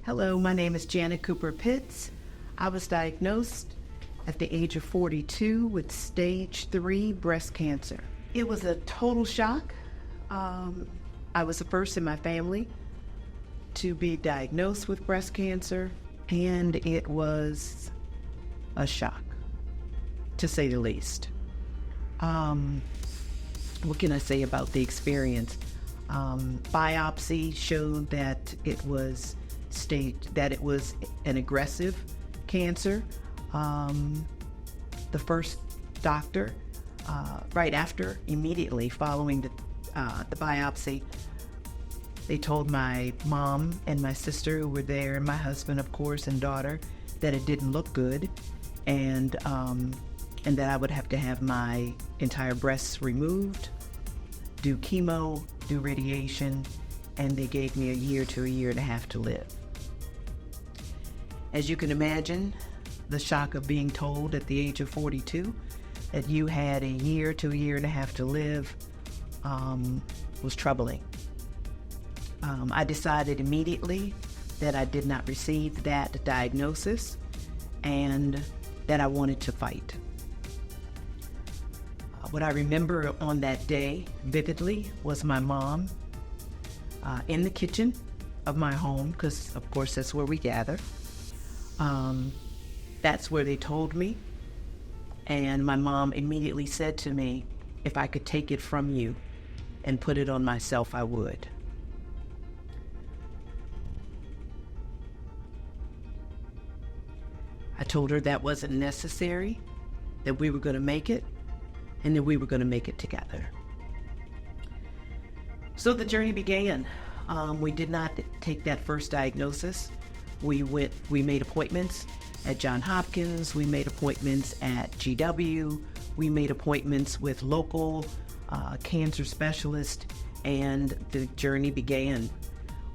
Hello, my name is Janet Cooper Pitts. I was diagnosed at the age of 42 with stage 3 breast cancer. It was a total shock. I was the first in my family to be diagnosed with breast cancer, and it was a shock, to say the least. What can I say about the experience? Biopsy showed that it was an aggressive cancer. The first doctor, right after, immediately following the biopsy, they told my mom and my sister who were there, and my husband, of course, and daughter, that it didn't look good, and that I would have to have my entire breasts removed, do chemo, do radiation, and they gave me a year to a year and a half to live. As you can imagine, the shock of being told at the age of 42 that you had a year to a year and a half to live was troubling. I decided immediately that I did not receive that diagnosis and that I wanted to fight. What I remember on that day vividly was my mom in the kitchen of my home, because of course that's where we gather. That's where they told me, and my mom immediately said to me, if I could take it from you and put it on myself, I would. I told her that wasn't necessary, that we were going to make it, and that we were going to make it together. So the journey began. We did not take that first diagnosis. We made appointments at Johns Hopkins, we made appointments at GW, we made appointments with local cancer specialists, and the journey began.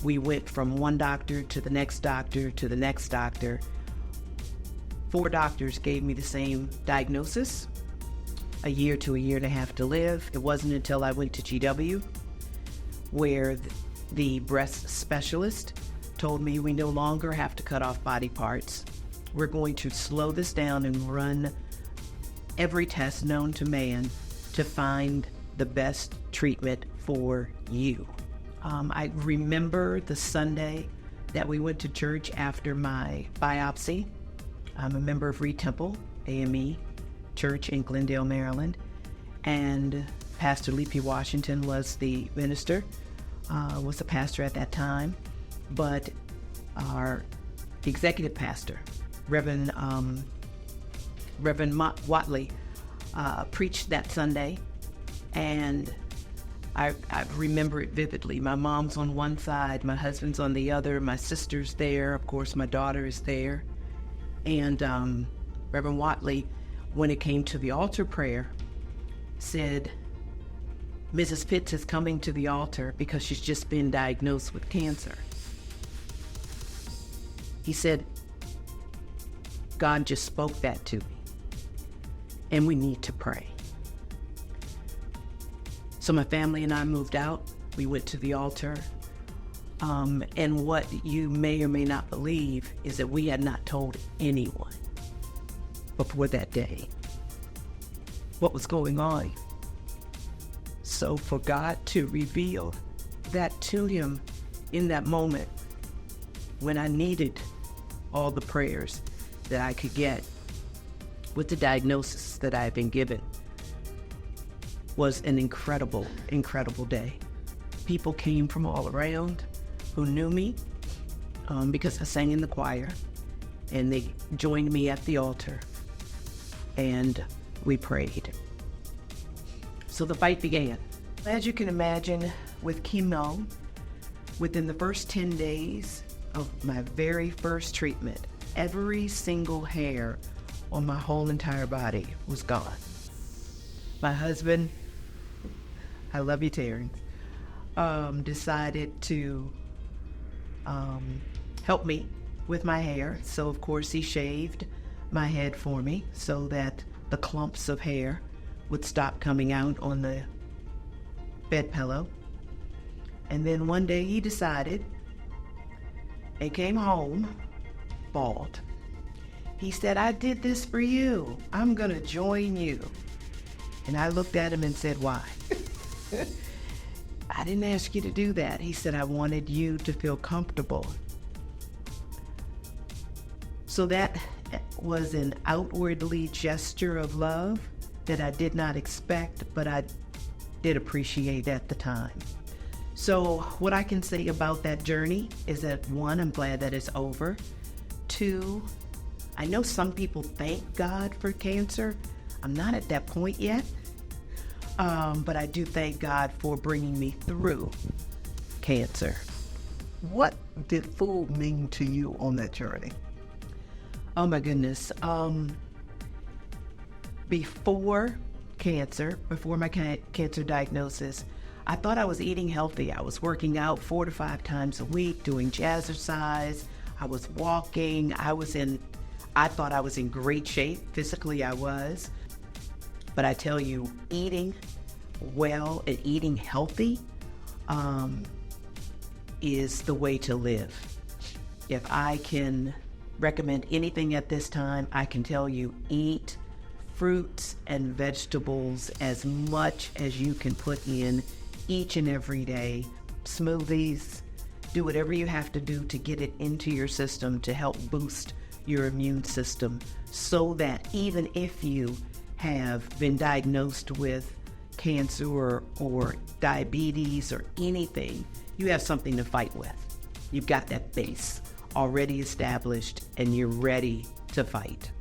We went from one doctor to the next doctor to the next doctor. 4 doctors gave me the same diagnosis, a year to a year and a half to live. It wasn't until I went to GW where the breast specialist told me we no longer have to cut off body parts. We're going to slow this down and run every test known to man to find the best treatment for you. I remember the Sunday that we went to church after my biopsy. I'm a member of Reed Temple AME Church in Glendale, Maryland, and Pastor Lee P. Washington was the minister, was the pastor at that time, but our executive pastor, Reverend Watley, preached that Sunday, and I remember it vividly. My mom's on one side, my husband's on the other, my sister's there, of course my daughter is there, and Reverend Watley, when it came to the altar prayer, said, Mrs. Pitts is coming to the altar because she's just been diagnosed with cancer. He said, God just spoke that to me, and we need to pray. So my family and I moved out. We went to the altar. And what you may or may not believe is that we had not told anyone before that day what was going on. So for God to reveal that to him in that moment when I needed all the prayers that I could get with the diagnosis that I had been given was an incredible, incredible day. People came from all around who knew me because I sang in the choir, and they joined me at the altar, and we prayed. So the fight began. As you can imagine, with chemo, within the first 10 days of my very first treatment, every single hair on my whole entire body was gone. My husband, I love you, Terrence, decided to help me with my hair. So of course he shaved my head for me so that the clumps of hair would stop coming out on the bed pillow. And then one day he decided and came home bald. He said, I did this for you. I'm going to join you. And I looked at him and said, why? I didn't ask you to do that. He said, I wanted you to feel comfortable. So that was an outwardly gesture of love that I did not expect, but I did appreciate at the time. So what I can say about that journey is that, one, I'm glad that it's over. Two, I know some people thank God for cancer. I'm not at that point yet, but I do thank God for bringing me through cancer. What did food mean to you on that journey? Oh my goodness. Before cancer, before my cancer diagnosis, I thought I was eating healthy. I was working out 4 to 5 times a week, doing jazzercise. I was walking. I thought I was in great shape. Physically, I was. But I tell you, eating well and eating healthy is the way to live. If I can recommend anything at this time, I can tell you, eat fruits and vegetables as much as you can put in each and every day. Smoothies, do whatever you have to do to get it into your system to help boost your immune system, so that even if you have been diagnosed with cancer or diabetes or anything, you have something to fight with. You've got that base already established and you're ready to fight.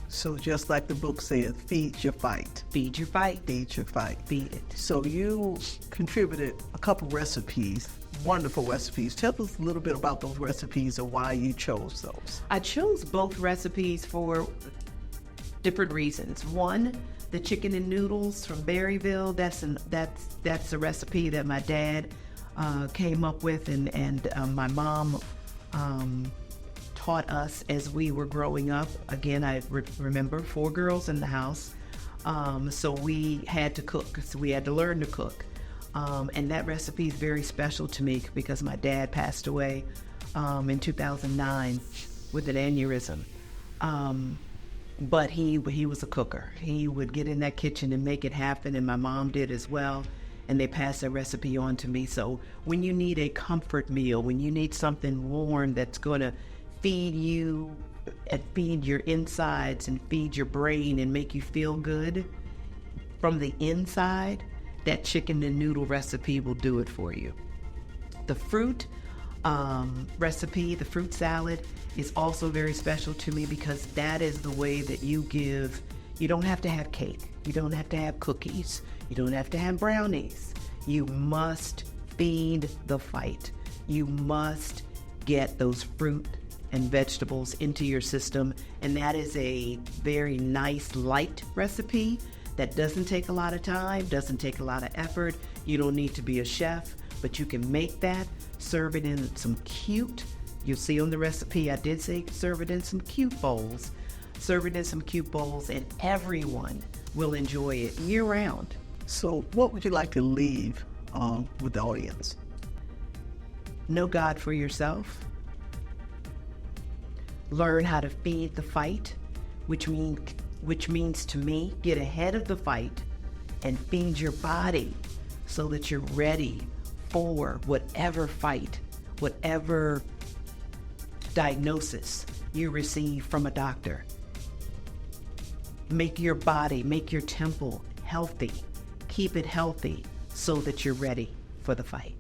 So just like the book said, feed your fight. Feed your fight. Feed your fight. Feed it. So you contributed a couple recipes, wonderful recipes. Tell us a little bit about those recipes and why you chose those. I chose both recipes for different reasons. One, the chicken and noodles from Berryville, that's a recipe that my dad came up with and my mom taught us as we were growing up. Again, I remember 4 girls in the house, so we had to cook. So we had to learn to cook, and that recipe is very special to me because my dad passed away in 2009 with an aneurysm. But he was a cooker. He would get in that kitchen and make it happen, and my mom did as well. And they passed that recipe on to me. So when you need a comfort meal, when you need something warm that's going to feed you and feed your insides and feed your brain and make you feel good from the inside, that chicken and noodle recipe will do it for you. The fruit recipe, the fruit salad, is also very special to me because that is the way that you don't have to have cake. You don't have to have cookies. You don't have to have brownies. You must feed the fight. You must get those fruit and vegetables into your system. And that is a very nice, light recipe that doesn't take a lot of time, doesn't take a lot of effort. You don't need to be a chef, but you can make that, serve it in some cute, you'll see on the recipe, I did say serve it in some cute bowls. Serve it in some cute bowls, and everyone will enjoy it year-round. So what would you like to leave with the audience? Know God for yourself. Learn how to feed the fight, which means to me, get ahead of the fight and feed your body so that you're ready for whatever fight, whatever diagnosis you receive from a doctor. Make your body, make your temple healthy. Keep it healthy so that you're ready for the fight.